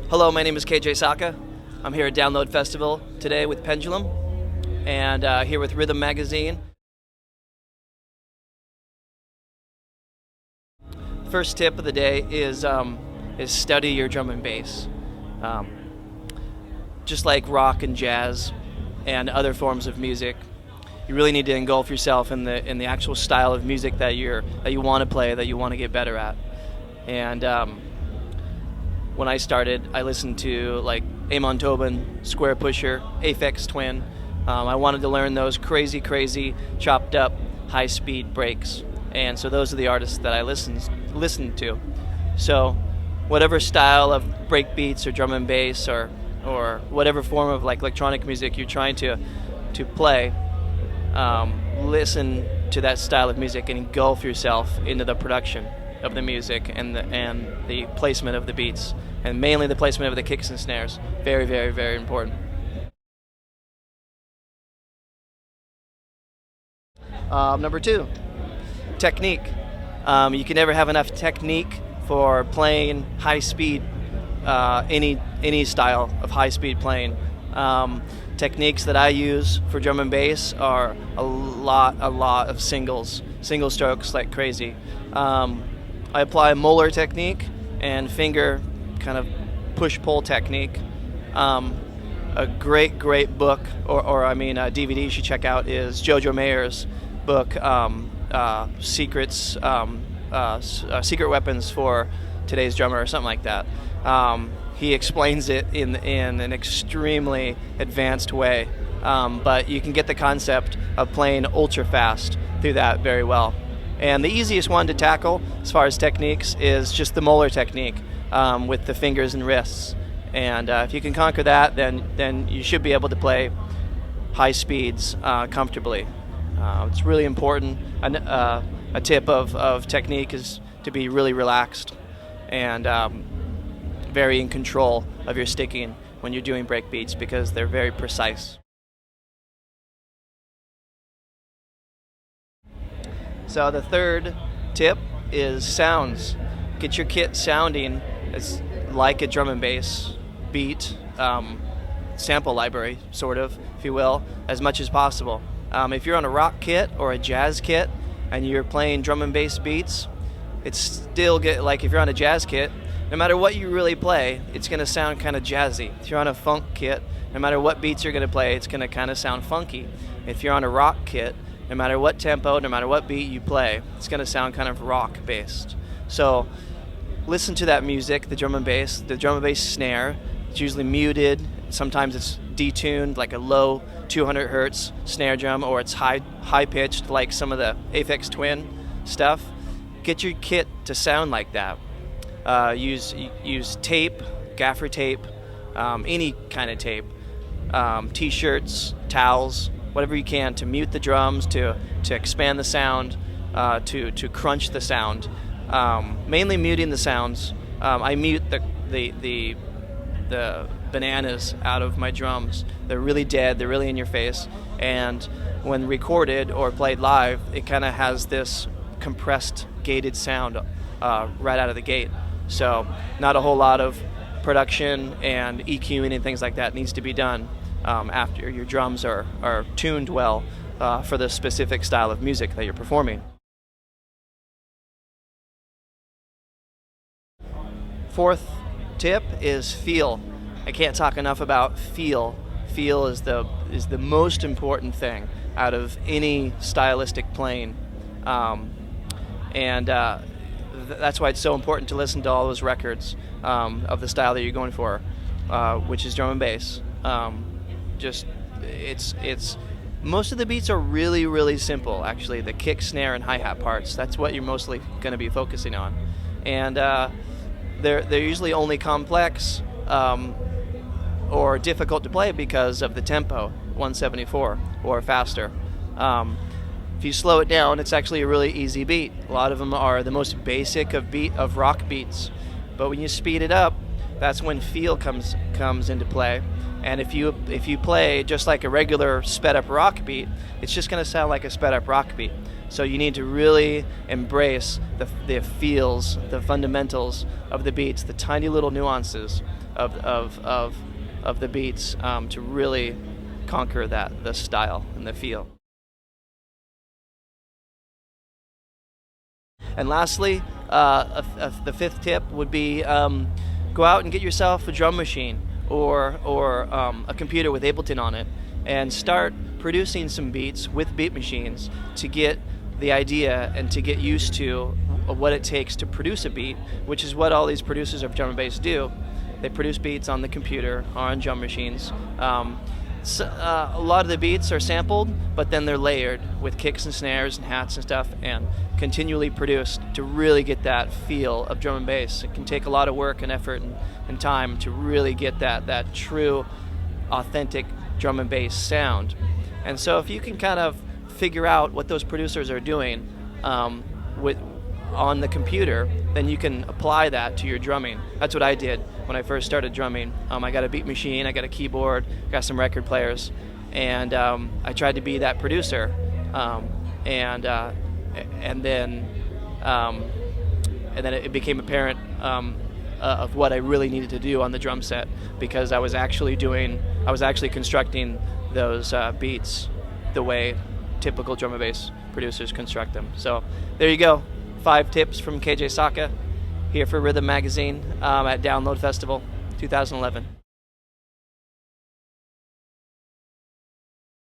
Hello, my name is KJ Sawka. I'm here at Download Festival today with Pendulum and here with Rhythm Magazine. First tip of the day is study your drum and bass. Just like rock and jazz and other forms of music, you really need to engulf yourself in the actual style of music that you want to play, that you want to get better at. And when I started, I listened to like Amon Tobin, Square Pusher, Aphex Twin. I wanted to learn those crazy, chopped up, high-speed breaks, and so those are the artists that I listened to. So, whatever style of break beats or drum and bass or whatever form of like electronic music you're trying to play, listen to that style of music and engulf yourself into the production of the music and the placement of the beats, and mainly the placement of the kicks and snares. Very important. Number 2, technique. You can never have enough technique for playing high speed, any style of high speed playing. Techniques that I use for drum and bass are a lot of single strokes like crazy. I apply a molar technique and finger kind of push-pull technique. A great book, or I mean a DVD you should check out is Jojo Mayer's book, Secret Weapons for Today's Drummer, or something like that. He explains it in an extremely advanced way, but you can get the concept of playing ultra fast through that very well. And the easiest one to tackle as far as techniques is just the molar technique with the fingers and wrists. And if you can conquer that, then you should be able to play high speeds comfortably. It's really important. A tip of technique is to be really relaxed and very in control of your sticking when you're doing break beats, because they're very precise. So the third tip is sounds. Get your kit sounding as like a drum and bass beat, sample library, sort of, if you will, as much as possible. If you're on a rock kit or a jazz kit and you're playing drum and bass beats, it's still like if you're on a jazz kit, no matter what you really play, it's going to sound kind of jazzy. If you're on a funk kit, no matter what beats you're going to play, it's going to kind of sound funky. If you're on a rock kit, no matter what tempo, no matter what beat you play, it's going to sound kind of rock-based. So listen to that music, the drum and bass snare. It's usually muted. Sometimes it's detuned, like a low 200 hertz snare drum, or it's high-pitched, like some of the Aphex Twin stuff. Get your kit to sound like that. Use tape, gaffer tape, any kind of tape, t-shirts, towels, whatever you can to mute the drums, to expand the sound, to crunch the sound. Mainly muting the sounds. I mute the bananas out of my drums. They're really dead, they're really in your face, and when recorded or played live, it kind of has this compressed, gated sound right out of the gate. So not a whole lot of production and EQing and things like that needs to be done after your drums are tuned well for the specific style of music that you're performing. Fourth tip is feel. I can't talk enough about feel. Feel is the most important thing out of any stylistic playing, and that's why it's so important to listen to all those records of the style that you're going for, which is drum and bass. It's most of the beats are really simple, actually. The kick, snare, and hi-hat parts, that's what you're mostly going to be focusing on, and they're usually only complex or difficult to play because of the tempo, 174 or faster. If you slow it down, it's actually a really easy beat. A lot of them are the most basic of rock beats, but when you speed it up, that's when feel comes into play. And if you play just like a regular sped up rock beat, it's just going to sound like a sped up rock beat. So you need to really embrace the feels, the fundamentals of the beats, the tiny little nuances of the beats to really conquer the style and the feel. And lastly, the fifth tip would be go out and get yourself a drum machine or a computer with Ableton on it, and start producing some beats with beat machines to get the idea and to get used to what it takes to produce a beat, which is what all these producers of drum and bass do. They produce beats on the computer or on drum machines. A lot of the beats are sampled, but then they're layered with kicks and snares and hats and stuff, and continually produced to really get that feel of drum and bass. It can take a lot of work and effort and time to really get that true, authentic drum and bass sound. And so if you can kind of figure out what those producers are doing on the computer, then you can apply that to your drumming. That's what I did when I first started drumming. I got a beat machine, I got a keyboard, got some record players, and I tried to be that producer. And then it became apparent of what I really needed to do on the drum set, because I was actually constructing those beats the way typical drum and bass producers construct them. So there you go. 5 tips from KJ Sawka here for Rhythm Magazine at Download Festival 2011.